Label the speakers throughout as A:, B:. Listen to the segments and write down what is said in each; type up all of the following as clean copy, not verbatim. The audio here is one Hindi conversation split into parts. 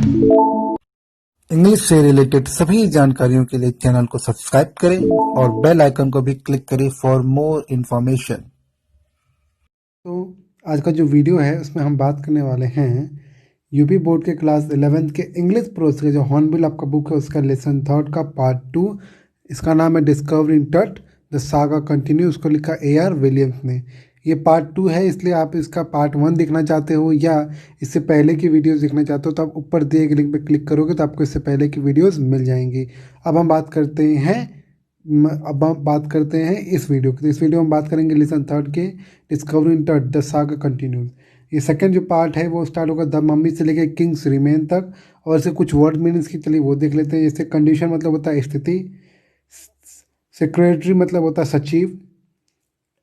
A: इंग्लिश से रिलेटेड सभी जानकारियों के लिए चैनल को सब्सक्राइब करें और बेल आइकन को भी क्लिक करें फॉर मोर इन्फॉर्मेशन।
B: तो आज का जो वीडियो है उसमें हम बात करने वाले हैं यूपी बोर्ड के क्लास 11th के इंग्लिश प्रोस के जो हॉर्नबिल आपका बुक है उसका लेसन 3 का पार्ट 2। इसका नाम है डिस्कवरिंग टट द सागा कंटिन्यू। उसको लिखा AR विलियम्स ने। ये पार्ट 2 है, इसलिए आप इसका पार्ट 1 देखना चाहते हो या इससे पहले की वीडियोस देखना चाहते हो तो आप ऊपर दिए गए लिंक पे क्लिक करोगे तो आपको इससे पहले की वीडियोस मिल जाएंगी। अब हम बात करते हैं इस वीडियो की। तो इस वीडियो में हम बात करेंगे लेसन 3 के डिस्कवरिंग टट द सागा कंटिन्यूज। ये सेकंड जो पार्ट है वो स्टार्ट होगा द मम्मी से लेकर किंग्स रिमेन तक, और इससे कुछ वर्ड मीनिंग्स की चलिए वो देख लेते हैं। जैसे कंडीशन मतलब होता है स्थिति, सेक्रेटरी मतलब होता है सचिव,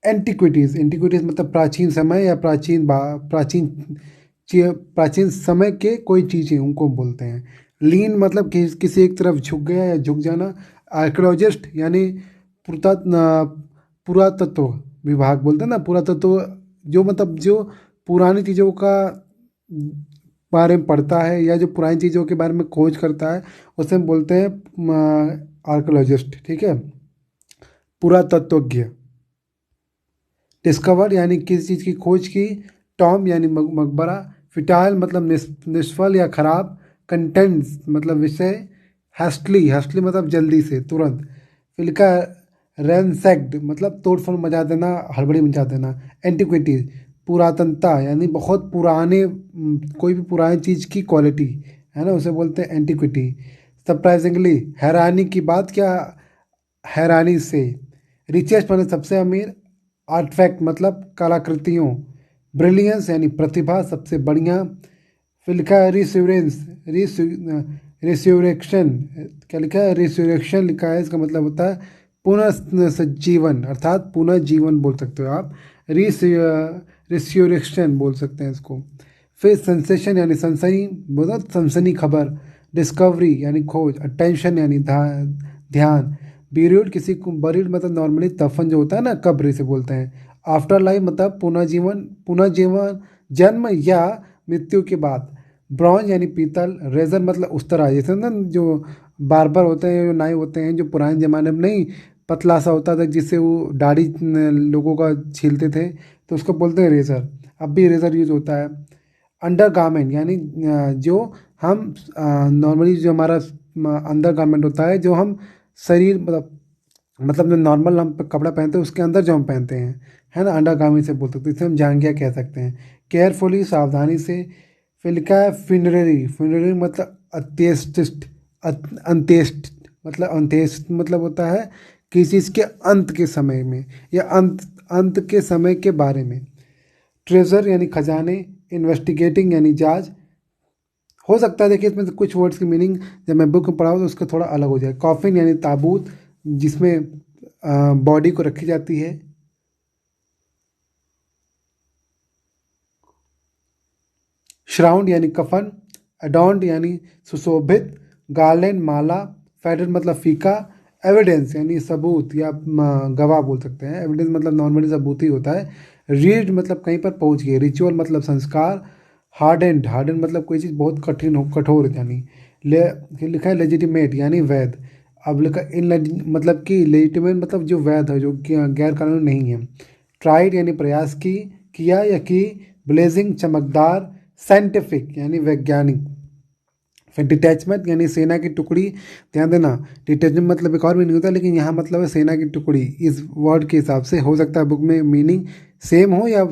B: एंटिक्विटीज़ मतलब प्राचीन समय या प्राचीन समय के कोई चीज़ें उनको बोलते हैं। लीन मतलब किसी एक तरफ झुक गया या झुक जाना। आर्कियोलॉजिस्ट यानी पुरातत्व विभाग बोलते हैं ना, पुरातत्व जो मतलब जो पुरानी चीज़ों का बारे में पढ़ता है या जो पुरानी चीज़ों के बारे में खोज करता है उसे हम बोलते हैं आर्कियोलॉजिस्ट। ठीक है, पुरातत्वज्ञ। डिस्कवर यानी किसी चीज़ की खोज की। टॉम यानी मकबरा। फिटाइल मतलब निष्फल या खराब। कंटेंट्स मतलब विषय। हैस्टली मतलब जल्दी से, तुरंत। फिर लिखा रैनसैक्ड मतलब तोड़फोड़ मचा देना, हड़बड़ी मचा देना। एंटिक्विटीज पुरातनता यानी बहुत पुराने, कोई भी पुरानी चीज़ की क्वालिटी है ना, उसे बोलते हैं एंटिक्विटी। सरप्राइजिंगली हैरानी की बात, क्या हैरानी से। रिचेस्ट मतलब सबसे अमीर। आर्टफैक्ट मतलब कलाकृतियों। ब्रिलियंस यानी प्रतिभा, सबसे बढ़िया। फिर लिखा है रिसरेक्शन। क्या लिखा है? रिसरेक्शन लिखा है, इसका मतलब होता है पुनः सज्जीवन, अर्थात पुनः जीवन बोल सकते हो आप। रिसरेक्शन बोल सकते हैं इसको। फिर सेंसेशन यानी सनसनी, मतलब सनसनी खबर। डिस्कवरी यानी खोज। अटेंशन यानी ध्यान। बीरियड किसी को, बरीड मतलब नॉर्मली दफन जो होता है ना, कब्र इसे बोलते हैं। आफ्टर लाइफ मतलब पुनर्जीवन, जन्म या मृत्यु के बाद। ब्रॉन्ज यानी पीतल। रेजर मतलब उस्तरा, जैसे ना जो बार्बर होते हैं, जो नाई होते हैं, जो पुराने ज़माने में नहीं पतला सा होता था जिससे वो दाढ़ी लोगों का छीलते थे, तो उसको बोलते हैं रेजर। अब भी रेजर यूज होता है। अंडर गारमेंट यानी जो हम नॉर्मली जो हमारा अंडर गारमेंट होता है, जो हम शरीर मतलब जो नॉर्मल हम कपड़ा पहनते हैं उसके अंदर जो हम पहनते हैं, है ना, अंडर गारमेंट से बोल सकते हैं। इसे हम जांघिया कह सकते हैं। केयरफुली सावधानी से। फिर लिखा है फ्यूनररी मतलब अंत्येष्ट मतलब होता है किसी चीज़ के अंत के समय में या अंत के समय के बारे में। ट्रेजर यानी खजाने। इन्वेस्टिगेटिंग यानी जांच। हो सकता है देखिए इसमें से कुछ वर्ड्स की मीनिंग जब मैं बुक में पढ़ा तो उसका थोड़ा अलग हो जाए। कॉफिन यानी ताबूत जिसमें बॉडी को रखी जाती है। श्राउंड यानी कफन। अडॉन्ड यानी सुशोभित। गार्लैंड माला। फेडेड मतलब फीका। एविडेंस यानी सबूत या गवाह बोल सकते हैं। एविडेंस मतलब नॉर्मली सबूत ही होता है। रीड मतलब कहीं पर पहुंच गए। रिचुअल मतलब संस्कार। हार्डेंड मतलब कोई चीज़ बहुत कठिन हो, कठोर यानी। लिखा है लेजिटिमेट यानी वैध। अब लिखा इन मतलब कि लेजिटिमेट मतलब जो वैध है, जो गैर कानूनी नहीं है। ट्राइड यानी प्रयास किया या की। ब्लेजिंग चमकदार। साइंटिफिक यानी वैज्ञानिक। फिर डिटैचमेंट यानी सेना की टुकड़ी। ध्यान देना, डिटैचमेंट मतलब एक और भी नहीं होता, लेकिन यहाँ मतलब है सेना की टुकड़ी। इस वर्ड के हिसाब से हो सकता है बुक में मीनिंग सेम हो या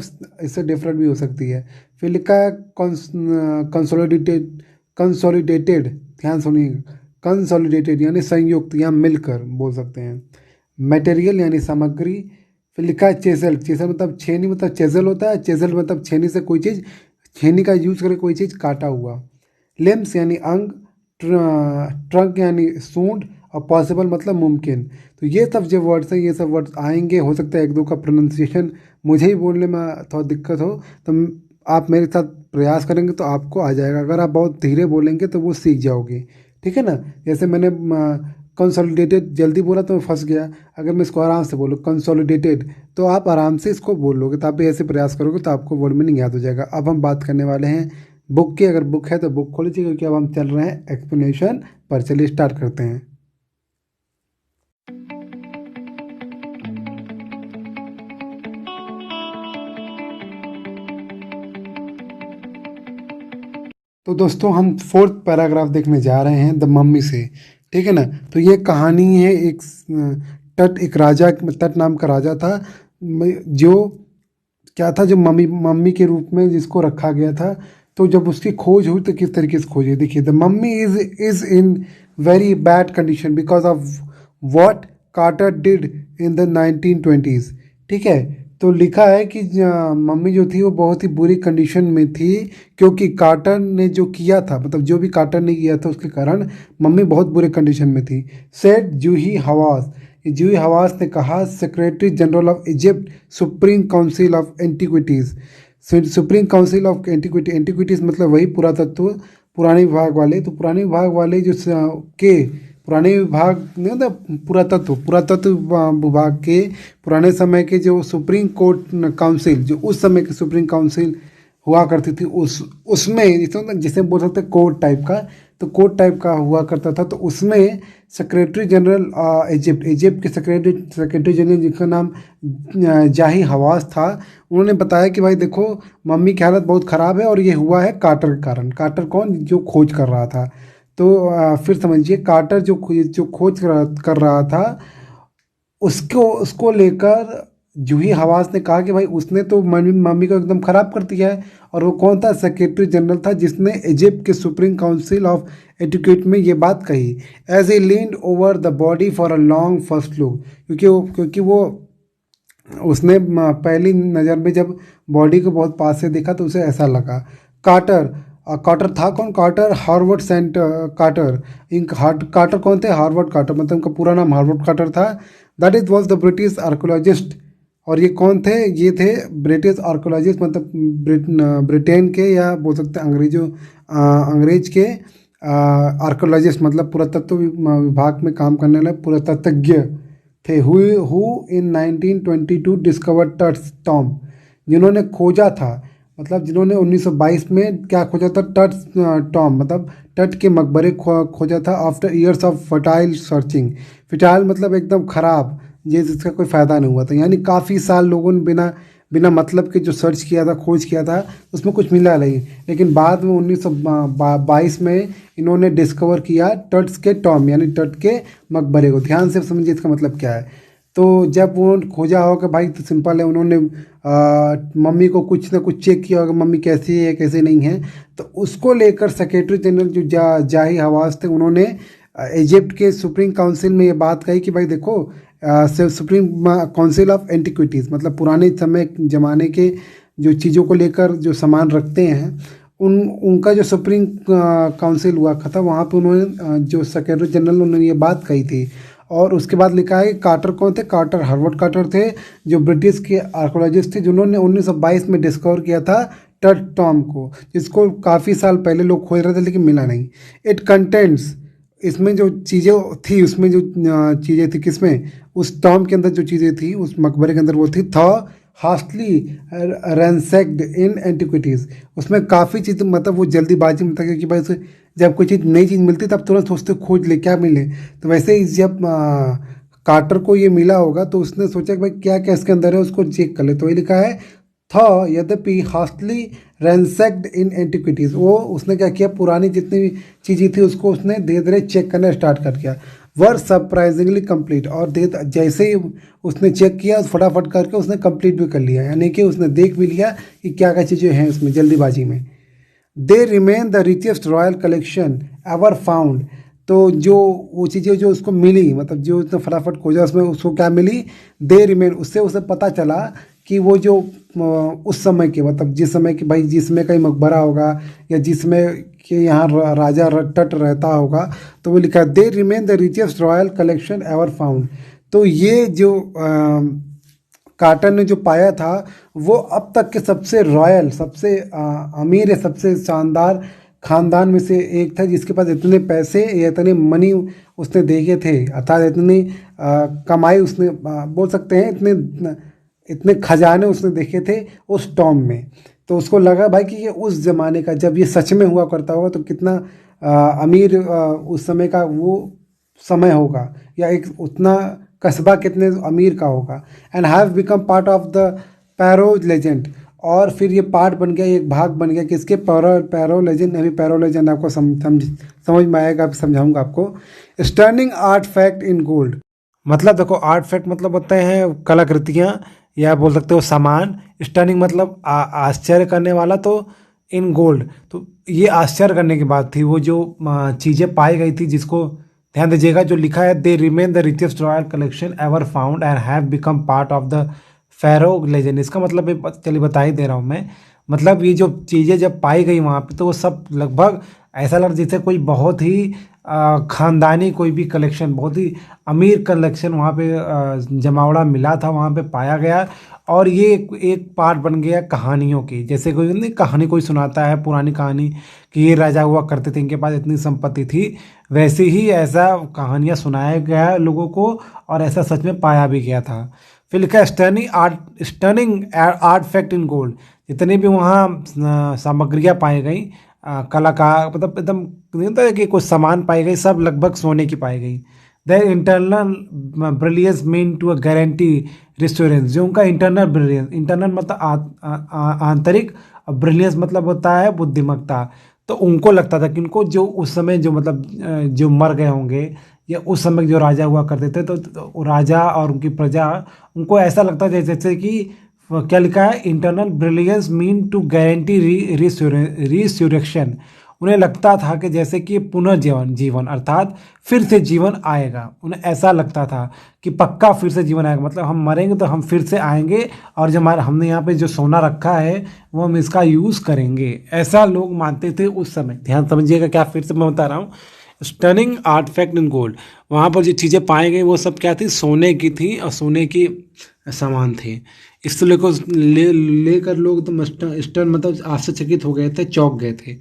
B: इससे डिफरेंट भी हो सकती है। फिर लिखा है कंसोलिडेटेड। ध्यान सुनिए, कंसोलिडेटेड यानी संयुक्त या मिलकर बोल सकते हैं। मटेरियल यानी सामग्री। फिर लिखा है चेजल मतलब छेनी, मतलब चेजल होता है। चेजल मतलब छेनी से कोई चीज़, छेनी का यूज करके कोई चीज़ काटा हुआ। लिम्स यानी अंग। ट्रंक यानी सूंड। और पॉसिबल मतलब मुमकिन। तो ये सब जो वर्ड्स हैं, ये सब वर्ड्स आएंगे, हो सकता है एक दो का प्रोनाउंसिएशन मुझे ही बोलने में थोड़ा दिक्कत हो, तो आप मेरे साथ प्रयास करेंगे तो आपको आ जाएगा। अगर आप बहुत धीरे बोलेंगे तो वो सीख जाओगे, ठीक है ना। जैसे मैंने कंसोलिडेटेड जल्दी बोला तो मैं फंस गया। अगर मैं इसको आराम से बोलूँ कंसोलिडेटेड, तो आप आराम से इसको बोल लोगे। तो आप भी ऐसे प्रयास करोगे तो आपको वर्ड मीनिंग याद हो जाएगा। अब हम बात करने वाले हैं बुक की अगर बुक है तो बुक खोल लीजिए, क्योंकि अब हम चल रहे हैं एक्सप्लेनेशन पर। चलिए स्टार्ट करते हैं। तो दोस्तों हम फोर्थ पैराग्राफ देखने जा रहे हैं द मम्मी से, ठीक है ना। तो ये कहानी है एक राजा, तट नाम का राजा था, जो क्या था, जो मम्मी मम्मी के रूप में जिसको रखा गया था। तो जब उसकी खोज हुई तो किस तरीके से खोज हुई, देखिए, the mummy is in very bad condition because of what Carter did in the 1920s। ठीक है, तो लिखा है कि मम्मी जो थी वो बहुत ही बुरी कंडीशन में थी, क्योंकि कार्टर ने जो किया था, मतलब जो भी कार्टर ने किया था उसके कारण मम्मी बहुत बुरे कंडीशन में थी। सेड जूही हवास, जूही हवास ने कहा, secretary general of Egypt, supreme council of antiquities. Supreme council of antiquities मतलब वही पुरातत्व, पुराने विभाग वाले। तो पुराने विभाग वाले जो के पुराने विभाग नहीं होता, पुरातत्व विभाग के पुराने समय के जो सुप्रीम कोर्ट काउंसिल, जो उस समय की सुप्रीम काउंसिल हुआ करती थी, उसमें जिसे बोल सकते कोर्ट टाइप का, तो कोर्ट टाइप का हुआ करता था। तो उसमें सेक्रेटरी जनरल इजिप्ट के सेक्रेटरी जनरल, जिनका नाम जाही हवास था, उन्होंने बताया कि भाई देखो, मम्मी की हालत बहुत ख़राब है और ये हुआ है कार्टर के कारण। कार्टर कौन, जो खोज कर रहा था। तो फिर समझिए, कार्टर जो खोज कर रहा था, उसको उसको लेकर जूही हवास ने कहा कि भाई उसने तो मम्मी को एकदम ख़राब कर दिया है। और वो कौन था, सेक्रेटरी जनरल था, जिसने इजिप्ट के सुप्रीम काउंसिल ऑफ एटिक्यूट में ये बात कही। As he leaned over the body for a long first look, क्योंकि वो उसने पहली नज़र में जब बॉडी को बहुत पास से देखा तो उसे ऐसा लगा। कार्टर, कार्टर था कौन, कार्टर हार्वर्ड सेंट कार्टर इंक कार्टर कौन थे, हार्वर्ड कार्टर, मतलब उनका पूरा नाम हार्वर्ड कार्टर था। That is was the British archaeologist. और ये कौन थे, ये थे ब्रिटिश आर्कोलॉजिस्ट, मतलब ब्रिटेन के, या बोल सकते हैं अंग्रेज के आर्कोलॉजिस्ट, मतलब पुरातत्व विभाग में काम करने वाले पुरातत्वज्ञ थे। हु इन 1922 डिस्कवर्ड टट्स टॉम, जिन्होंने खोजा था, मतलब जिन्होंने 1922 में क्या खोजा था, टट्स टॉम, मतलब तट के मकबरे खोजा था। After years of fertile searching, fertile मतलब एकदम ख़राब, ये जिसका कोई फ़ायदा नहीं हुआ था, यानी काफ़ी साल लोगों ने बिना बिना मतलब के जो सर्च किया था, खोज किया था, उसमें कुछ मिला नहीं। लेकिन बाद में 1922 में इन्होंने डिस्कवर किया टट्स के टॉम, यानी तट के मकबरे को। ध्यान से समझिए इसका मतलब क्या है। तो जब उन्होंने खोजा होगा भाई, तो सिंपल है, उन्होंने मम्मी को कुछ ना कुछ चेक किया होगा, मम्मी कैसी है कैसे नहीं है। तो उसको लेकर सेक्रेटरी जनरल जो जाही हवास थे, उन्होंने इजिप्ट के सुप्रीम काउंसिल में ये बात कही कि भाई देखो, सुप्रीम काउंसिल ऑफ एंटिक्विटीज़ मतलब पुराने समय ज़माने के जो चीज़ों को लेकर जो सामान रखते हैं, उनका जो सुप्रीम काउंसिल हुआ था, वहाँ पे उन्होंने जो सेक्रेटरी जनरल, उन्होंने ये बात कही थी। और उसके बाद लिखा है कि कार्टर कौन थे, कार्टर हार्वर्ड कार्टर थे, जो ब्रिटिश के आर्कोलॉजिस्ट थे, जिन्होंने 1922 में डिस्कवर किया था टट टॉम को, जिसको काफ़ी साल पहले लोग खोज रहे थे लेकिन मिला नहीं। इट कंटेंट्स, इसमें जो चीज़ें थी, उसमें जो चीज़ें थी, किसमें, उस टॉम के अंदर जो चीज़ें थी, उस मकबरे के अंदर वो थी, था हास्टली रैंसेक्ड इन एंटिक्विटीज़। उसमें काफ़ी चीज़, मतलब वो जल्दीबाजी में था, क्योंकि भाई उसे जब कोई चीज़ नई चीज़ मिलती तब तुरंत सोचते खोज ले क्या मिले। तो वैसे ही जब कार्टर को ये मिला होगा तो उसने सोचा कि भाई क्या क्या इसके अंदर है, उसको चेक कर ले। तो ये लिखा है, था यद्यपि हास्टली रैंसेक्ड इन एंटिक्विटीज़, वो उसने क्या किया, पुरानी जितनी भी चीज़ें थी उसको उसने धीरे धीरे चेक करना स्टार्ट कर दिया। वर सरप्राइजिंगली कंप्लीट, और जैसे ही उसने चेक किया फटाफट करके उसने कंप्लीट भी कर लिया, यानी कि उसने देख भी लिया कि क्या क्या चीज़ें हैं उसमें जल्दीबाजी में। दे remain the richest royal collection ever found. तो जो वो चीज़ें जो उसको मिली, मतलब जो उसने फटाफट खोजा, उसमें उसको क्या मिली, दे रिमेन, उससे उसे पता चला कि वो जो उस समय के, मतलब जिस समय की, भाई जिस समय का ही मकबरा होगा, या जिसमें कि यहाँ राजा तट रहता होगा, तो वो लिखा, दे remain the richest royal collection ever found. तो ये जो कार्टर ने जो पाया था, वो अब तक के सबसे रॉयल, सबसे अमीर, सबसे शानदार खानदान में से एक था, जिसके पास इतने पैसे या इतने मनी उसने देखे थे, अर्थात इतनी कमाई उसने बोल सकते हैं, इतने इतने खजाने उसने देखे थे उस टॉम में। तो उसको लगा भाई कि ये उस ज़माने का, जब ये सच में हुआ करता होगा तो कितना अमीर उस समय का वो समय होगा, या एक उतना कस्बा कितने अमीर का होगा। And have become part of the पैरो लेजेंड, और फिर ये पार्ट बन गया, एक भाग बन गया किसके, पैरो लेजेंड। अभी पैरो लेजेंड आपको समझ में आएगा, अब समझाऊंगा आपको। Stunning art fact in gold, मतलब देखो आर्ट फैक्ट मतलब होते हैं कलाकृतियाँ, या बोल सकते हो सामान। स्टर्निंग मतलब आश्चर्य करने वाला, तो इन गोल्ड तो ये आश्चर्य करने की बात थी। वो जो चीज़ें पाई गई थी, जिसको ध्यान दीजिएगा जो लिखा है, they remain the richest royal collection ever found and have become part of the pharaoh legend. इसका मतलब चलिए बता ही दे रहा हूँ मैं। मतलब ये जो चीज़ें जब पाई गई वहाँ पे, तो वो सब लगभग ऐसा लग जैसे कोई बहुत ही ख़ानदानी कोई भी कलेक्शन, बहुत ही अमीर कलेक्शन वहाँ पे जमावड़ा मिला था, वहाँ पे पाया गया। और ये एक पार्ट बन गया कहानियों की। जैसे कोई नहीं कहानी कोई सुनाता है, पुरानी कहानी कि ये राजा हुआ करते थे, इनके पास इतनी संपत्ति थी, वैसे ही ऐसा कहानियाँ सुनाया गया लोगों को, और ऐसा सच में पाया भी गया था। फिर लिखा है stunning art fact in gold. जितनी भी वहाँ सामग्रियाँ पाई गई, कलाकार मतलब एकदम नहीं होता है कि कुछ सामान पाई गई, सब लगभग सोने की पाई गई। Their internal brilliance mean to a guarantee resistance. जो उनका इंटरनल ब्रिलियंस, इंटरनल मतलब आंतरिक, ब्रिलियंस मतलब होता है बुद्धिमत्ता। तो उनको लगता था कि उनको जो उस समय जो मतलब जो मर गए होंगे, या उस समय जो राजा हुआ करते थे, तो राजा और उनकी प्रजा, उनको ऐसा लगता था जैसे कि क्या लिखा है, internal brilliance mean to guarantee resurrection. उन्हें लगता था कि जैसे कि पुनर्जीवन, जीवन अर्थात फिर से जीवन आएगा। उन्हें ऐसा लगता था कि पक्का फिर से जीवन आएगा, मतलब हम मरेंगे तो हम फिर से आएंगे, और जो हमारा हमने यहाँ पे जो सोना रखा है वो हम इसका यूज़ करेंगे। ऐसा लोग मानते थे उस समय। ध्यान समझिएगा, क्या फिर से मैं बता रहा हूँ। Stunning art fact in gold, वहाँ पर जो चीज़ें पाई गई वो सब क्या थी, सोने की थी, और सोने की सामान थे। इस लेकर लोग तो स्टन मतलब आश्चर्यचकित हो गए थे, चौंक गए थे।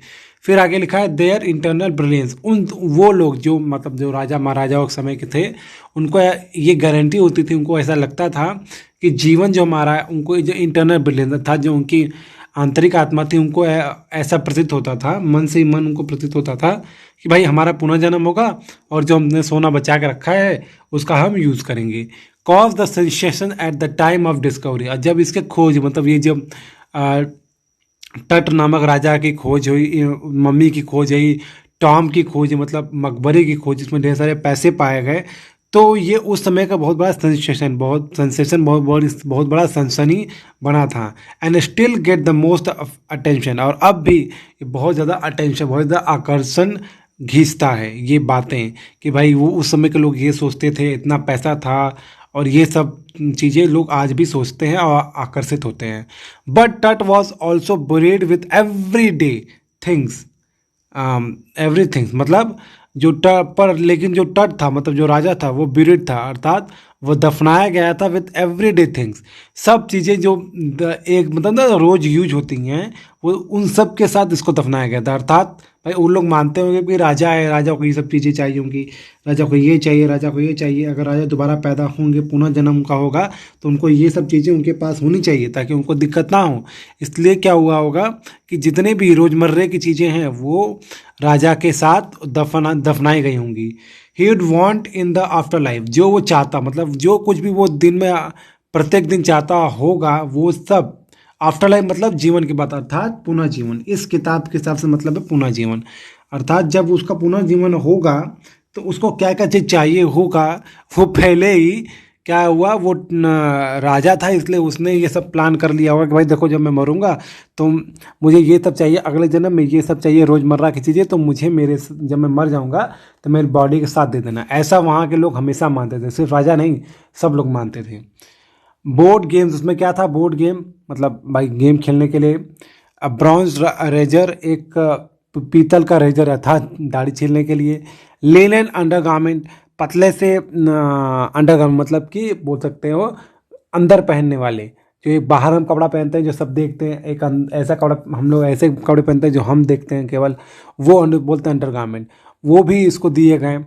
B: फिर आगे लिखा है देयर इंटरनल ब्रिलियंस। उन वो लोग जो मतलब जो राजा महाराजाओं के समय के थे, उनको ये गारंटी होती थी, उनको ऐसा लगता था कि जीवन जो हमारा है, उनको जो इंटरनल ब्रिलियंस था, जो उनकी आंतरिक आत्मा थी, उनको ऐसा प्रतीत होता था, मन से ही मन उनको प्रतीत होता था कि भाई हमारा पुनर्जन्म होगा, और जो हमने सोना बचा के रखा है उसका हम यूज़ करेंगे। Cause the sensation at the time of discovery. और जब इसके खोज मतलब ये जब तट नामक राजा की खोज हुई, मम्मी की खोज हुई, टॉम की खोज मतलब मकबरे की खोज, जिसमें ढेर सारे पैसे पाए गए, तो ये उस समय का बहुत बड़ा सेंसेशन बहुत बड़ा सनसनी बना था। And still get the most attention. और अब भी ये बहुत ज़्यादा अटेंशन, बहुत ज़्यादा आकर्षण खींचता है ये बातें, कि भाई वो उस समय के लोग ये सोचते थे, इतना पैसा था, और ये सब चीज़ें लोग आज भी सोचते हैं और आकर्षित होते हैं। But that was also buried with everyday things, everything मतलब जो पर लेकिन जो तट था मतलब जो राजा था वो बिरिड था, अर्थात वो दफनाया गया था विथ एवरीडे थिंग्स। सब चीज़ें जो एक मतलब ना रोज यूज होती हैं, वो उन सब के साथ इसको दफनाया गया था। अर्थात भाई उन लोग मानते होंगे कि राजा है, राजा को ये सब चीज़ें चाहिए होंगी, राजा को ये चाहिए, राजा को ये चाहिए। अगर राजा दोबारा पैदा होंगे, पुनः जन्म उनका होगा, तो उनको ये सब चीज़ें उनके पास होनी चाहिए ताकि उनको दिक्कत ना हो। इसलिए क्या हुआ होगा कि जितने भी रोज़मर्रे की चीज़ें हैं वो राजा के साथ दफनाई गई होंगी। He would want in the after life, जो वो चाहता मतलब जो कुछ भी वो दिन में प्रत्येक दिन चाहता होगा, वो सब आफ्टर लाइफ मतलब जीवन की बात, अर्थात पुनः जीवन। इस किताब के हिसाब से मतलब है पुनः जीवन, अर्थात जब उसका पुनः जीवन होगा तो उसको क्या क्या चीज़ चाहिए होगा। वो पहले ही क्या हुआ, वो राजा था, इसलिए उसने ये सब प्लान कर लिया होगा कि भाई देखो जब मैं मरूंगा तो मुझे ये सब चाहिए, अगले जन्म में ये सब चाहिए, रोज़मर्रा की चीज़ें, तो मुझे मेरे जब मैं मर जाऊंगा तो मेरी बॉडी के साथ दे देना। ऐसा वहाँ के लोग हमेशा मानते थे, सिर्फ राजा नहीं, सब लोग मानते थे। बोर्ड गेम्स, उसमें क्या था, बोर्ड गेम मतलब भाई गेम खेलने के लिए। ब्रॉन्ज रेजर, एक पीतल का रेजर था दाढ़ी छीलने के लिए। लिनन अंडरगारमेंट, पतले से अंडरगारमेंट मतलब कि बोल सकते हो अंदर पहनने वाले, जो एक बाहर हम कपड़ा पहनते हैं जो सब देखते हैं, एक ऐसा कपड़ा हम लोग ऐसे कपड़े पहनते हैं जो हम देखते हैं केवल, वो बोलते हैं अंडरगारमेंट, वो भी इसको दिए गए।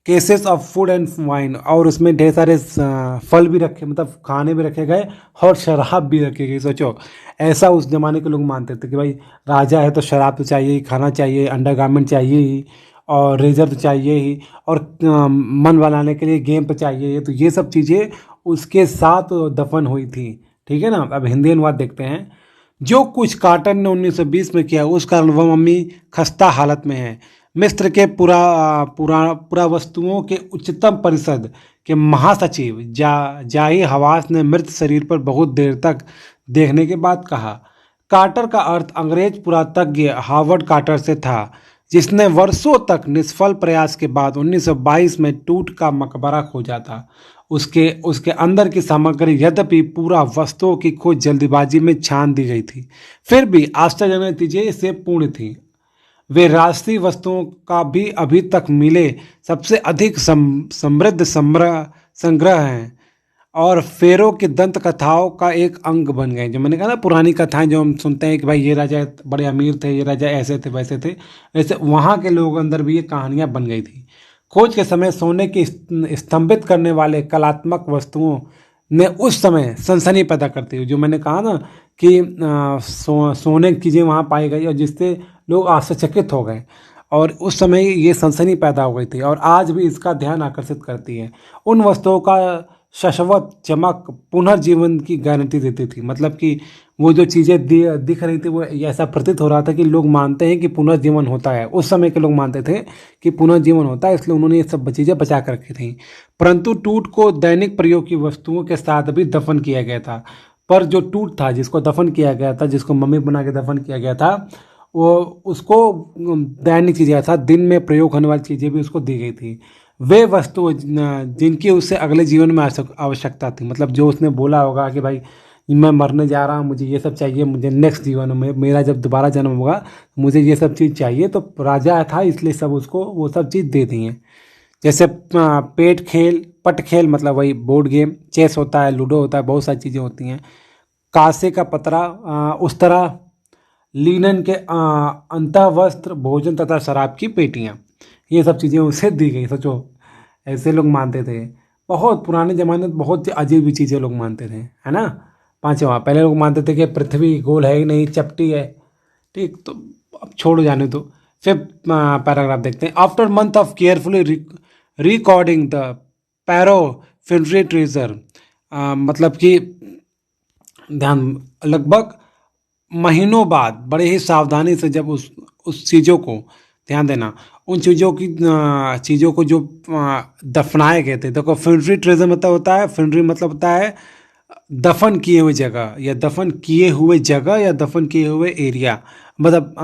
B: Cases of food and wine, और उसमें ढेर सारे फल भी रखे, मतलब खाने भी रखे गए और शराब भी रखी गई। सोचो, ऐसा उस जमाने के लोग मानते थे कि भाई राजा है तो शराब तो चाहिए ही, खाना चाहिए, अंडरगारमेंट चाहिए ही, और रेजर तो चाहिए ही, और मन बनाने के लिए गेम तो चाहिए ही। तो ये सब चीज़ें उसके साथ दफन हुई थी। ठीक है ना। अब हिंदी अनुवाद देखते हैं। जो कुछ कार्टर ने 1920 में किया उस कारण वह मम्मी खस्ता हालत में है। मिस्र के पुरावस्तुओं के उच्चतम परिषद के महासचिव जाही हवास ने मृत शरीर पर बहुत देर तक देखने के बाद कहा। कार्टर का अर्थ अंग्रेज पुरातत्वज्ञ हार्वर्ड कार्टर से था, जिसने वर्षों तक निष्फल प्रयास के बाद 1922 में टूट का मकबरा खोजा था। उसके उसके अंदर की सामग्री, यद्यपि पूरा वस्तुओं की खोज जल्दीबाजी में छान दी गई थी, फिर भी आश्चर्यजनक चीजें से पूर्ण थी। वे राष्ट्रीय वस्तुओं का भी अभी तक मिले सबसे अधिक समृद्ध संग्रह हैं, और फेरो की दंत कथाओं का एक अंग बन गए। जो मैंने कहा ना, पुरानी कथाएं जो हम सुनते हैं कि भाई ये राजा बड़े अमीर थे, ये राजा ऐसे थे वैसे थे, वैसे वहाँ के लोगों अंदर भी ये कहानियाँ बन गई थी। खोज के समय सोने की स्तंभित करने वाले कलात्मक वस्तुओं ने उस समय सनसनी पैदा करती हुई, जो मैंने कहा ना कि सोने की चीज़ें वहाँ पाई गई और जिससे लोग आश्चर्यचकित हो गए, और उस समय ये सनसनी पैदा हो गई थी, और आज भी इसका ध्यान आकर्षित करती है। उन वस्तुओं का शाश्वत चमक पुनर्जीवन की गारंटी देती थी। मतलब कि वो जो चीज़ें दिख रही थी, वो ऐसा प्रतीत हो रहा था कि लोग मानते हैं कि पुनर्जीवन होता है। उस समय के लोग मानते थे कि पुनर्जीवन होता है, इसलिए उन्होंने ये सब चीज़ें बचा कर रखी थी। परंतु टूट को दैनिक प्रयोग की वस्तुओं के साथ भी दफन किया गया था। पर जो टूट था, जिसको दफन किया गया था, जिसको मम्मी बना के दफन किया गया था, वो उसको दैनिक चीज़ें अर्थात दिन में प्रयोग होने वाली चीज़ें भी उसको दी गई थी। वे वस्तु जिनकी उससे अगले जीवन में आवश्यकता थी, मतलब जो उसने बोला होगा कि भाई मैं मरने जा रहा हूँ, मुझे ये सब चाहिए, मुझे नेक्स्ट जीवन में मेरा जब दोबारा जन्म होगा मुझे ये सब चीज़ चाहिए, तो राजा था इसलिए सब उसको वो सब चीज़ दे दी हैं। जैसे पट खेल, मतलब वही बोर्ड गेम, चेस होता है, लूडो होता है, बहुत सारी चीज़ें होती हैं। कांसे का पतरा, उस तरह लीनन के अंतः वस्त्र, भोजन तथा शराब की पेटियां, ये सब चीज़ें उसे दी गई। सोचो, ऐसे लोग मानते थे। बहुत पुराने ज़माने में बहुत अजीब चीज़ें लोग मानते थे, है ना। पांचवा, पहले लोग मानते थे कि पृथ्वी गोल है ही नहीं, चपटी है। ठीक, तो अब छोड़ो, जाने दो। फिर पैराग्राफ देखते हैं। After month of carefully recording the pharaoh finery treasure, मतलब कि ध्यान, लगभग महीनों बाद बड़े ही सावधानी से जब उस चीज़ों को, ध्यान देना, उन चीज़ों को जो दफनाए गए थे। देखो, फिनरी ट्रेजर मतलब होता है, फिनरी मतलब होता है दफन किए हुए जगह, या दफन किए हुए जगह, या दफन किए हुए एरिया, मतलब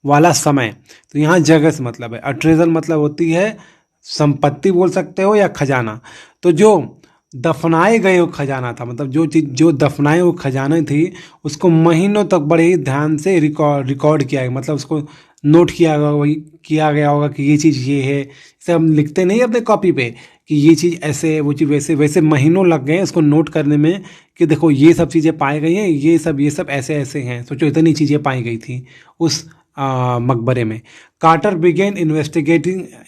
B: वाला समय। तो यहाँ जगह से मतलब है। और ट्रेजर मतलब होती है संपत्ति बोल सकते हो, या खजाना। तो जो दफनाए गए वो खजाना था, मतलब जो चीज़ जो दफनाए वो खजाना थी, उसको महीनों तक बड़े ही ध्यान से रिकॉर्ड किया गया, मतलब उसको नोट किया गया, वही किया गया होगा कि ये चीज़ ये है। जैसे हम लिखते नहीं अपने कॉपी पे कि ये चीज़ ऐसे है, वो चीज़ वैसे, वैसे महीनों लग गए इसको नोट करने में कि देखो ये सब चीज़ें पाई गई हैं, ये सब ऐसे ऐसे हैं। सोचो, इतनी चीज़ें पाई गई थी उस मकबरे में। Carter began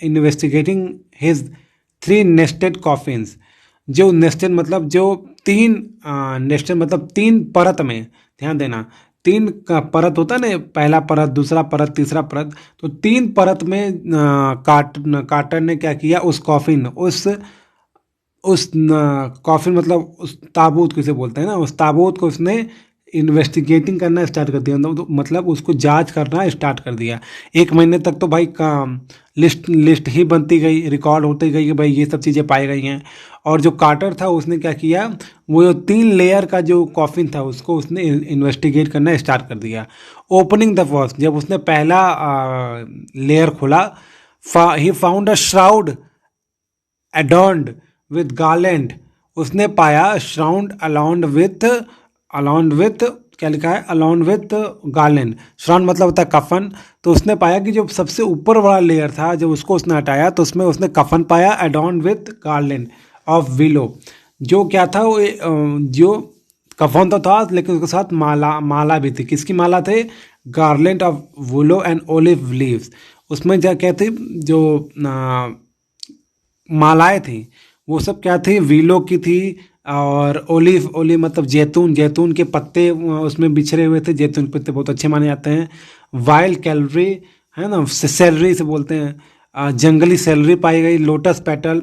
B: investigating his 3 nested coffins. जो नेस्टेड मतलब जो नेस्टेड मतलब 3 परत में, ध्यान देना, 3 का परत होता है ना, पहला परत, दूसरा परत, तीसरा परत। तो 3 परत में कार्टर ने क्या किया, उस कॉफिन मतलब उस ताबूत किसे बोलते हैं ना, उस ताबूत को उसने इन्वेस्टिगेटिंग करना स्टार्ट कर दिया, मतलब उसको जांच करना स्टार्ट कर दिया। 1 महीने तक तो भाई लिस्ट ही बनती गई, रिकॉर्ड होती गई कि भाई ये सब चीज़ें पाई गई हैं। और जो कार्टर था उसने क्या किया, वो जो 3 लेयर का जो कॉफिन था उसको उसने इन्वेस्टिगेट करना स्टार्ट कर दिया। ओपनिंग द फर्स्ट, जब उसने पहला लेयर खोला, he found a shroud adorned with garland। उसने पाया श्राउंड अलाउंड विथ क्या लिखा है, अलाउंड विथ गार्लैंड। श्राउंड मतलब होता है कफन। तो उसने पाया कि जो सबसे ऊपर वाला लेयर था, जब उसको उसने हटाया तो उसमें उसने कफन पाया, अडॉर्न्ड विथ गार्लैंड ऑफ विलो। जो क्या था, वो जो कफन तो था लेकिन उसके साथ माला भी थी। किसकी माला थे, garland of willow and olive leaves. उसमें क्या थी, जो
C: मालाएं थी वो सब क्या थी, वीलो की थी। और ओलिव मतलब जैतून के पत्ते उसमें बिछरे हुए थे। जैतून के पत्ते बहुत अच्छे माने जाते हैं। वाइल्ड कैलरी है ना, सेलरी से बोलते हैं। जंगली सेलरी पाई गई। लोटस पेटल,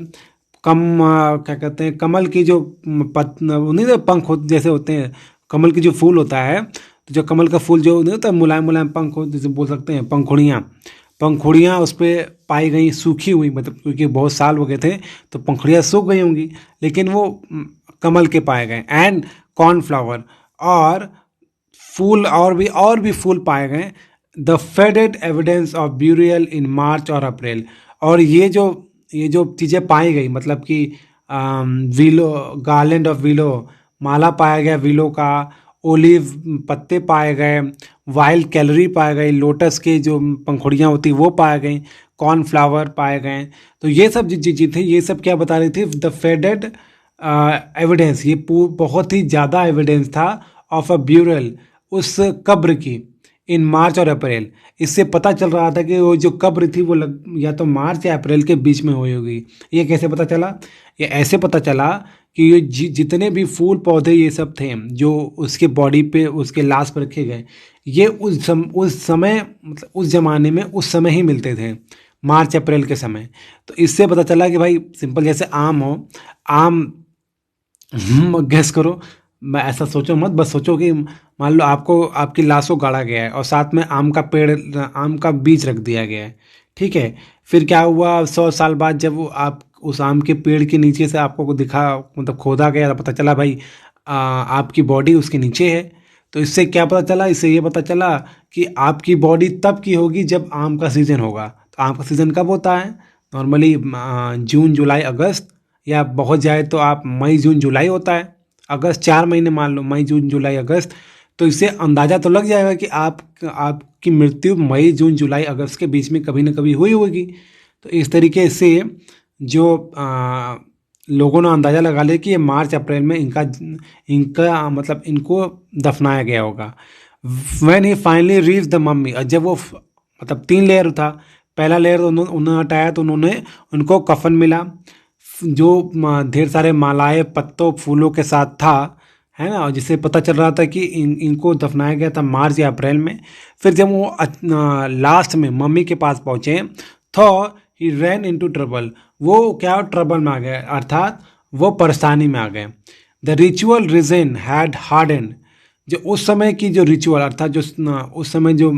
C: क्या कहते हैं, कमल की जो नहीं तो पंख जैसे होते हैं, कमल की जो फूल होता है, तो जो कमल का फूल जो नहीं होता, मुलायम मुलायम पंख हो, जैसे बोल सकते हैं पंखुड़ियाँ उस पर पाई गई, सूखी हुई, मतलब क्योंकि बहुत साल हो गए थे तो पंखुड़ियाँ सूख गई होंगी, लेकिन वो कमल के पाए गए। एंड कॉर्नफ्लावर, और फूल, और भी फूल पाए गए। The faded evidence of burial in March और अप्रैल। और ये जो चीज़ें पाई गई, मतलब कि विलो, गार्लैंड ऑफ विलो, माला पाया गया विलो का, ओलिव पत्ते पाए गए, वाइल्ड कैलरी पाए गए, लोटस के जो पंखुड़ियाँ होती वो पाए गई, कॉर्नफ्लावर पाए गए। तो ये सब जो चीज़ें थी, ये सब क्या बता रही थी, द फेडेड एविडेंस, ये बहुत ही ज़्यादा एविडेंस था ऑफ अ ब्यूरल, उस कब्र की, इन मार्च और अप्रैल। इससे पता चल रहा था कि वो जो कब्र थी वो या तो मार्च या अप्रैल के बीच में हुई होगी। ये कैसे पता चला? ये ऐसे पता चला कि ये जितने भी फूल पौधे ये सब थे जो उसके बॉडी पे, उसके लाश पर रखे गए, ये उस समय, मतलब उस ज़माने में उस समय ही मिलते थे, मार्च अप्रैल के समय। तो इससे पता चला कि भाई सिंपल जैसे आम हो, आम गैस करो, मैं ऐसा सोचो मत, बस सोचो कि मान लो आपको, आपकी लाश को गाड़ा गया है और साथ में आम का पेड़, आम का बीज रख दिया गया है, ठीक है। फिर क्या हुआ, 100 साल बाद जब वो आप उस आम के पेड़ के नीचे से आपको दिखा, मतलब खोदा गया, तो पता चला भाई आपकी बॉडी उसके नीचे है। तो इससे क्या पता चला? इससे ये पता चला कि आपकी बॉडी तब की होगी जब आम का सीज़न होगा। तो आम का सीज़न कब होता है? नॉर्मली जून जुलाई अगस्त, या बहुत जाए तो आप मई जून जुलाई होता है। अगस्त 4 महीने मान लो, मई जून जुलाई अगस्त। तो इससे अंदाज़ा तो लग जाएगा कि आपकी मृत्यु मई जून जुलाई अगस्त के बीच में कभी ना कभी हुई होगी। तो इस तरीके से जो लोगों ने अंदाज़ा लगा लिया कि ये मार्च अप्रैल में इनका मतलब इनको दफनाया गया होगा। When he finally reach the mummy, और जब वो मतलब 3 लेयर था, पहला लेयर उन्होंने हटाया तो उनको कफन मिला, जो ढेर सारे मालाएं पत्तों फूलों के साथ था, है ना, और जिससे पता चल रहा था कि इनको दफनाया गया था मार्च या अप्रैल में। फिर जब वो लास्ट में मम्मी के पास पहुँचे तो ही रैन इनटू ट्रबल, वो क्या ट्रबल में आ गए, अर्थात वो परेशानी में आ गए। The ritual resin had harden, जो उस समय की जो रिचुअल, अर्थात जो उस समय जो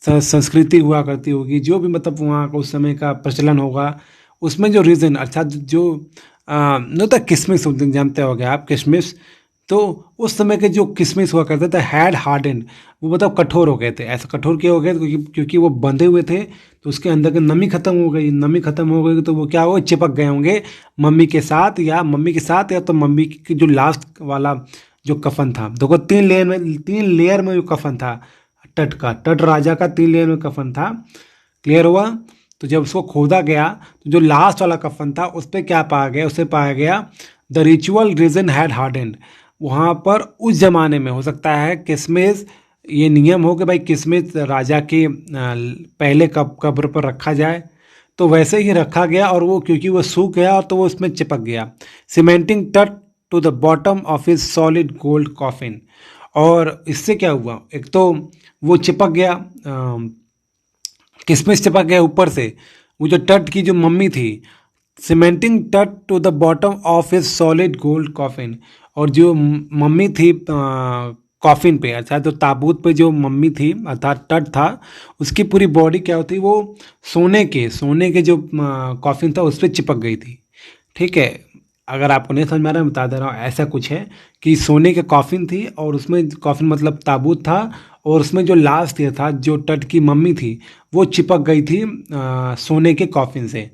C: संस्कृति हुआ करती होगी, जो भी मतलब वहाँ का उस समय का प्रचलन होगा, उसमें जो रीजन, अर्थात जो नहीं तो किशमिश जानते होगे आप, किशमिश, तो उस समय के जो किशमिश हुआ करते थे हैड हार्डन, वो मतलब कठोर हो गए थे। ऐसा कठोर क्यों हो गए? क्योंकि वो बंधे हुए थे, तो उसके अंदर की नमी खत्म हो गई। नमी खत्म हो गई तो वो क्या हो, चिपक गए होंगे मम्मी के साथ, या तो मम्मी की जो लास्ट वाला जो कफन था। देखो 3 लेयर में जो कफन था, तट राजा का 3 लेयर में कफन था। क्लियर हुआ? तो जब उसको खोदा गया तो जो लास्ट वाला कफन था उस पर क्या पाया गया? उससे पाया गया the ritual resin had hardened. वहाँ पर उस जमाने में हो सकता है किशमिश, ये नियम हो कि भाई किशमिश राजा के पहले कब्र पर रखा जाए, तो वैसे ही रखा गया, और वो क्योंकि वो सूख गया तो वो उसमें चिपक गया। Cementing Tut to the bottom of his solid gold coffin. और इससे क्या हुआ, एक तो वो चिपक गया, किशमिश चिपक गया ऊपर से, वो जो तट की जो मम्मी थी, cementing Tut to the bottom of his solid gold coffin. और जो मम्मी थी कॉफिन पे, अर्थात जो ताबूत पे जो मम्मी थी, अर्थात तट था, उसकी पूरी बॉडी क्या होती, वो सोने के जो कॉफिन था उस पर चिपक गई थी। ठीक है, अगर आपको नहीं समझ में आ रहा है बता दे रहा हूँ, ऐसा कुछ है कि सोने के कॉफिन थी, और उसमें कॉफिन मतलब ताबूत था, और उसमें जो लास्ट ईयर था, जो तट की मम्मी थी, वो चिपक गई थी सोने के कॉफिन से।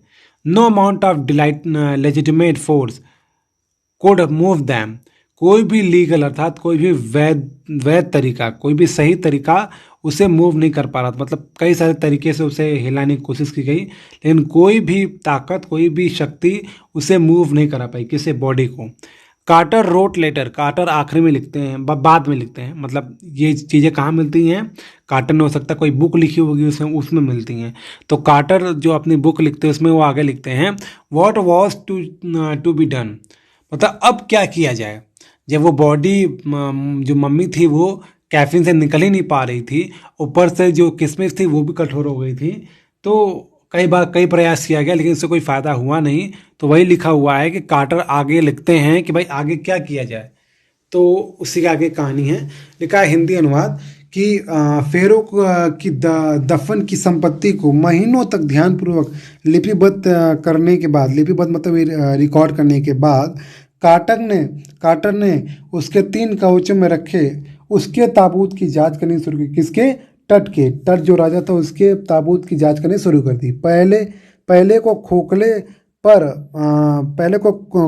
C: No amount of delight legitimate force could move them. कोई भी लीगल, अर्थात कोई भी वैध तरीका, कोई भी सही तरीका उसे मूव नहीं कर पा रहा था। मतलब कई सारे तरीके से उसे हिलाने की कोशिश की गई, लेकिन कोई भी ताकत, कोई भी शक्ति उसे मूव नहीं करा पाई, किसी बॉडी को। कार्टर रोट लेटर, कार्टर आखिरी में लिखते हैं, बाद में लिखते हैं, मतलब ये चीज़ें कहाँ मिलती हैं, कार्टर में हो सकता है कोई बुक लिखी होगी उसमें मिलती हैं। तो कार्टर जो अपनी बुक लिखते हैं उसमें वो आगे लिखते हैं what was to be done, मतलब अब क्या किया जाए। जब वो बॉडी जो मम्मी थी वो कैफीन से निकल ही नहीं पा रही थी, ऊपर से जो किशमिश थी वो भी कठोर हो गई थी, तो कई बार कई प्रयास किया गया लेकिन इससे कोई फ़ायदा हुआ नहीं। तो वही लिखा हुआ है कि कार्टर आगे लिखते हैं कि भाई आगे क्या किया जाए। तो उसी के आगे कहानी है, लिखा है हिंदी अनुवाद कि फेरो की दफन की संपत्ति को महीनों तक ध्यानपूर्वक लिपिबद्ध करने के बाद, लिपिबद्ध मतलब रिकॉर्ड करने के बाद कार्टर ने उसके 3 काउचों में रखे उसके ताबूत की जांच करनी शुरू की। किसके? तट जो राजा था उसके ताबूत की जांच करनी शुरू कर दी। पहले को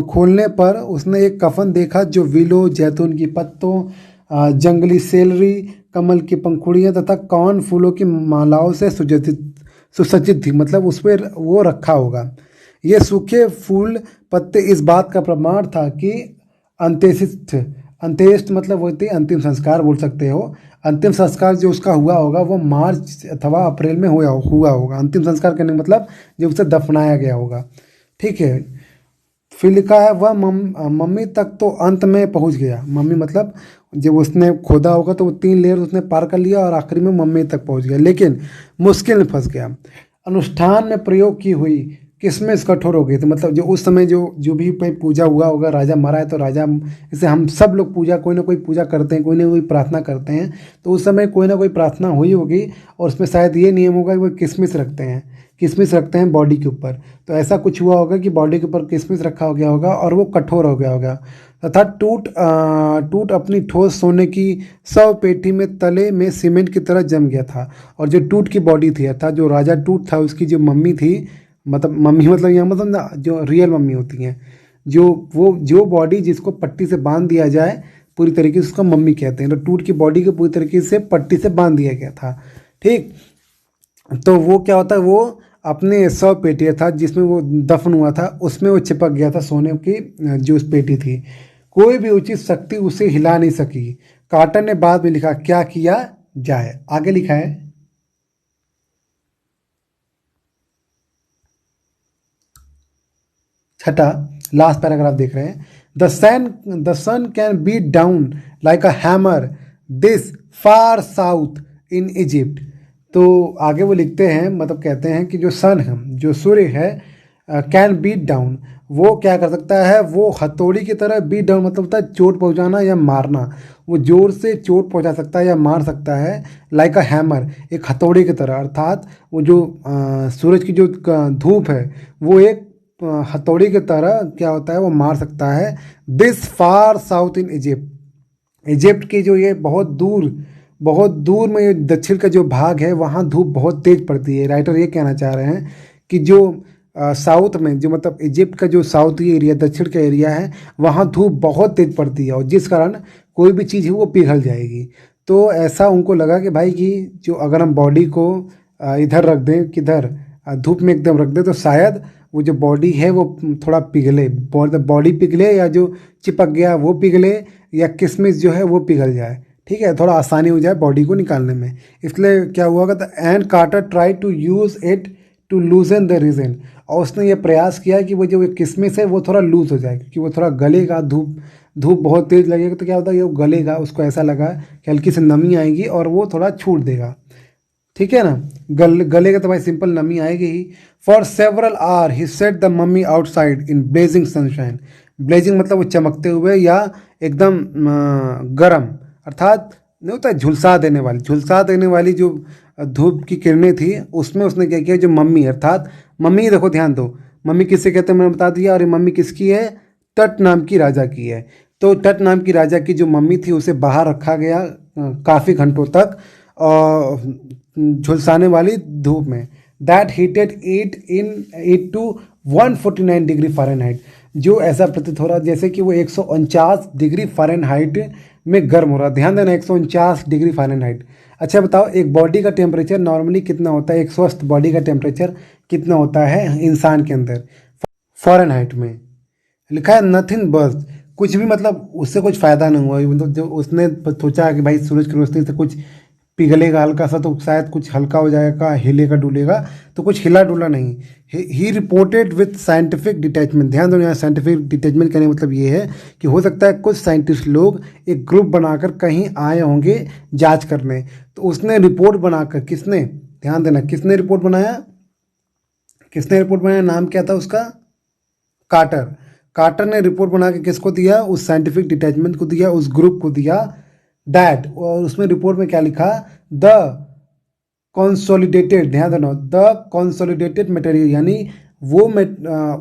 C: खोलने पर उसने एक कफन देखा जो विलो, जैतून की पत्तों, जंगली सेलरी, कमल की पंखुड़ियाँ तथा कौन फूलों की मालाओं से सुसज्जित थी, मतलब उस पर वो रखा होगा। ये सूखे फूल पत्ते इस बात का प्रमाण था कि अंत्येष्ट मतलब वो थी अंतिम संस्कार बोल सकते हो। अंतिम संस्कार जो उसका हुआ होगा वो मार्च अथवा अप्रैल में हुआ होगा। अंतिम संस्कार करने का मतलब जब उसे दफनाया गया होगा, ठीक है। फिर लिखा है वह मम्मी तक तो अंत में पहुंच गया। मम्मी मतलब जब उसने खोदा होगा तो वो 3 लेयर उसने पार कर लिया और आखिरी में मम्मी तक पहुंच गया, लेकिन मुश्किल में फंस गया। अनुष्ठान में प्रयोग की हुई किशमिश कठोर हो गई थी, मतलब जो उस समय जो भी पूजा हुआ होगा, राजा मरा है तो राजा, जैसे हम सब लोग पूजा कोई ना कोई पूजा करते हैं, कोई ना कोई प्रार्थना करते हैं, तो उस समय कोई ना कोई प्रार्थना हुई होगी और उसमें शायद ये नियम होगा कि वो किशमिश रखते हैं बॉडी के ऊपर। तो ऐसा कुछ हुआ होगा कि बॉडी के ऊपर किशमिश रखा हो गया होगा और वो कठोर हो गया होगा तथा टूट अपनी ठोस सोने की 100 पेटी में तले में सीमेंट की तरह जम गया था। और जो टूट की बॉडी थी अर्थात जो राजा टूट था उसकी जो मम्मी थी, मतलब मम्मी मतलब यहाँ मतलब ना जो रियल मम्मी होती हैं, जो बॉडी जिसको पट्टी से बांध दिया जाए पूरी तरीके से उसका मम्मी कहते हैं। तो टूट की बॉडी को पूरी तरीके से पट्टी से बांध दिया गया था, ठीक। तो वो क्या होता है, वो अपने 100 पेटी था जिसमें वो दफन हुआ था उसमें वो चिपक गया था सोने की जो उस पेटी थी। कोई भी उचित शक्ति उसे हिला नहीं सकी। कार्टर ने बाद में लिखा क्या किया जाए, आगे लिखा है 6 लास्ट पैराग्राफ देख रहे हैं। The sun can beat down like a hammer this far south in Egypt. तो आगे वो लिखते हैं, मतलब कहते हैं कि जो सन है, जो सूर्य है, कैन बीट डाउन, वो क्या कर सकता है, वो हथौड़ी की तरह बीट डाउन मतलब होता है चोट पहुंचाना या मारना, वो जोर से चोट पहुंचा सकता है या मार सकता है। लाइक अ हैमर, एक हथौड़ी की तरह, अर्थात वो जो सूरज की जो धूप है वो एक हथौड़ी की तरह क्या होता है वो मार सकता है। This far south in Egypt की जो ये बहुत दूर में ये दक्षिण का जो भाग है वहाँ धूप बहुत तेज पड़ती है। राइटर ये कहना चाह रहे हैं कि जो साउथ में जो मतलब इजिप्ट का जो साउथ एरिया दक्षिण का एरिया है वहाँ धूप बहुत तेज पड़ती है और जिस कारण कोई भी चीज़ है वो पिघल जाएगी। तो ऐसा उनको लगा कि भाई कि जो अगर हम बॉडी को इधर रख दें, किधर धूप में एकदम रख दें, तो शायद वो जो बॉडी है वो थोड़ा पिघले, बॉडी पिघले या जो चिपक गया वो पिघले या किशमिश जो है वो पिघल जाए, ठीक है, थोड़ा आसानी हो जाए बॉडी को निकालने में। इसलिए क्या हुआ था, and Carter try to use it to loosen the resin, और उसने ये प्रयास किया कि वो जो किशमिश है वो थोड़ा लूज हो जाए क्योंकि वो थोड़ा गलेगा, धूप बहुत तेज लगेगा तो क्या होता है वो गलेगा। उसको ऐसा लगा कि हल्की से नमी आएगी और वो थोड़ा छूट देगा, ठीक है ना। गलेगा तो भाई सिंपल नमी आएगी ही। For several hour he set the mummy outside in blazing sunshine. Blazing मतलब वो चमकते हुए या एकदम गर्म, अर्थात नहीं होता है झुलसा देने वाली जो धूप की किरणें थी उसमें उसने क्या किया, जो मम्मी अर्थात मम्मी, देखो ध्यान दो, मम्मी किससे कहते हैं मैंने बता दिया, और ये मम्मी किसकी है, तट नाम की राजा की है। तो तट नाम की राजा की जो मम्मी थी उसे बाहर रखा गया काफ़ी घंटों तक और झुलसाने वाली धूप में। That heated it to 149 degree Fahrenheit, जो ऐसा प्रतीत हो रहा जैसे कि वो 149 डिग्री फ़ारेनहाइट में गर्म हो रहा। ध्यान देना 149 डिग्री फ़ारेनहाइट। अच्छा बताओ एक बॉडी का टेम्परेचर नॉर्मली कितना होता है, एक स्वस्थ बॉडी का टेम्परेचर कितना होता है इंसान के अंदर फ़ारेनहाइट में। लिखा है नथिंग बट
B: कुछ भी मतलब उससे कुछ फ़ायदा नहीं हुआ, मतलब जो उसने सोचा कि भाई सूरज की रोशनी से कुछ पिघलेगा हल्का सा तो शायद कुछ हल्का हो जाएगा, हिलेगा डुलेगा, तो कुछ हिला डुला नहीं। ही रिपोर्टेड विथ साइंटिफिक डिटैचमेंट। ध्यान दो, यहाँ साइंटिफिक डिटैचमेंट कहने का मतलब ये है कि हो सकता है कुछ साइंटिस्ट लोग एक ग्रुप बनाकर कहीं आए होंगे जांच करने, तो उसने रिपोर्ट बनाकर, किसने, ध्यान देना, किसने रिपोर्ट बनाया, किसने रिपोर्ट बनाया, नाम क्या था उसका, कार्टर। कार्टर ने रिपोर्ट बना के किसको दिया, उस साइंटिफिक डिटैचमेंट को दिया, उस ग्रुप को दिया, दैट, और उसमें रिपोर्ट में क्या लिखा, द कंसोलिडेटेड, ध्यान देना, द कंसोलिडेटेड मटेरियल, यानी वो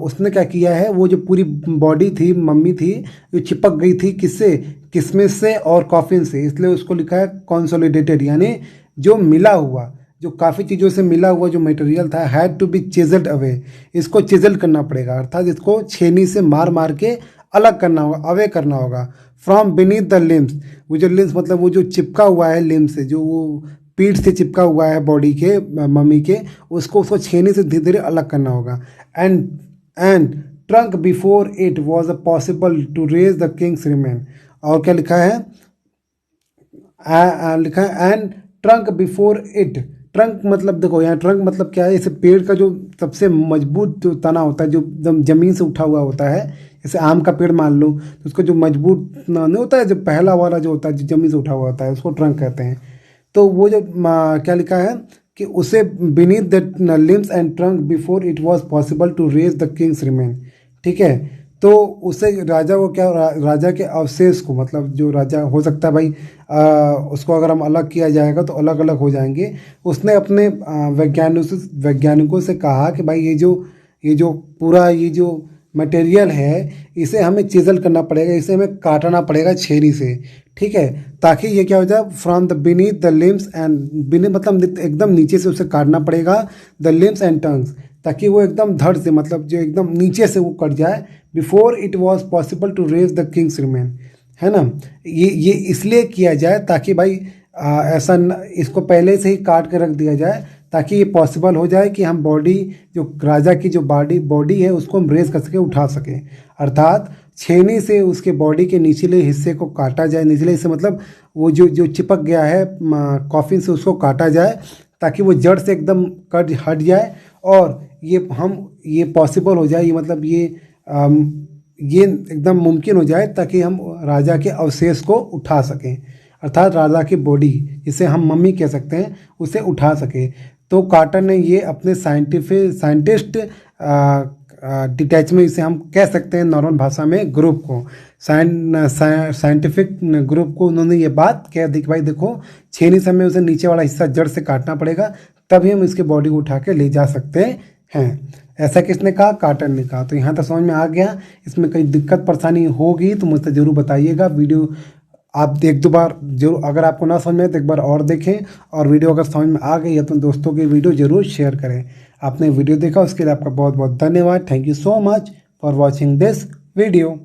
B: उसने क्या किया है, वो जो पूरी बॉडी थी, मम्मी थी, जो चिपक गई थी किससे, किसमिस से और कॉफिन से, इसलिए उसको लिखा है कंसोलिडेटेड, यानी जो मिला हुआ, जो काफ़ी चीज़ों से मिला हुआ जो मटेरियल था, had to be chiselled away, इसको चिजल करना पड़ेगा, अर्थात इसको छेनी से मार मार के अलग करना होगा, अवे करना होगा, फ्रॉम बीनीथ द लिम्स, वो जो लिम्स मतलब वो जो चिपका हुआ है लिम्स से, जो वो पीठ से चिपका हुआ है बॉडी के, मम्मी के, उसको छेनी से धीरे धीरे अलग करना होगा। And trunk before it was a possible to raise the king's remain, और क्या लिखा है, लिखा है and trunk before it, trunk मतलब देखो यहाँ ट्रंक मतलब क्या है, इसे पेड़ का जो सबसे मजबूत जो तना होता है, जो एकदम जमीन से उठा हुआ होता है, जैसे आम का पेड़ मान लो, तो उसका जो मजबूत नहीं होता है, जो पहला वाला जो होता है, जो जमीन से उठा हुआ होता है, उसको ट्रंक कहते हैं। तो वो जो क्या लिखा है कि उसे beneath the limbs and trunk before it was possible to raise the king's remains, ठीक है। तो उसे राजा को क्या, राजा के अवशेष को, मतलब जो राजा हो सकता है भाई उसको अगर हम अलग किया जाएगा तो अलग अलग हो जाएंगे। उसने अपने वैज्ञानिकों से कहा कि भाई ये जो पूरा ये जो मटेरियल है, इसे हमें चिजल करना पड़ेगा, इसे हमें काटना पड़ेगा छेनी से, ठीक है, ताकि ये क्या हो जाए, from the beneath the limbs and, beneath मतलब एकदम नीचे से उसे काटना पड़ेगा, द लिम्स एंड टंग्स, ताकि वो एकदम धड़ से, मतलब जो एकदम नीचे से वो कट जाए, before it was possible to raise the king's remains, है ना। ये इसलिए किया जाए ताकि भाई ऐसा इसको पहले से ही काट के रख दिया जाए, ताकि ये पॉसिबल हो जाए कि हम बॉडी, जो राजा की जो बॉडी है उसको हम रेज कर सके, उठा सके, अर्थात छेनी से उसके बॉडी के निचले हिस्से को काटा जाए, निचले हिस्से मतलब वो जो चिपक गया है कॉफिन से, उसको काटा जाए ताकि वो जड़ से एकदम कट हट जाए, और ये पॉसिबल हो जाए, ये मतलब ये एकदम मुमकिन हो जाए, ताकि हम राजा के अवशेष को उठा सकें, अर्थात राजा की बॉडी, जिसे हम मम्मी कह सकते हैं, उसे उठा सके। तो कार्टर ने ये अपने साइंटिस्ट डिटैचमेंट, इसे हम कह सकते हैं नॉर्मल भाषा में ग्रुप को, साइंटिफिक ग्रुप को उन्होंने ये बात कह दी कि भाई देखो, छेनी से हमें उसे नीचे वाला हिस्सा जड़ से काटना पड़ेगा, तभी हम इसके बॉडी को उठा के ले जा सकते हैं। ऐसा किसने कहा, कार्टर ने कहा। तो यहाँ तक समझ में आ गया। इसमें कई दिक्कत परेशानी होगी तो मुझसे ज़रूर बताइएगा। वीडियो आप एक दो बार जरूर, अगर आपको ना समझ में आए तो एक बार और देखें, और वीडियो अगर समझ में आ गई है तो दोस्तों की वीडियो जरूर शेयर करें। आपने वीडियो देखा उसके लिए आपका बहुत बहुत धन्यवाद। Thank you so much for watching this video.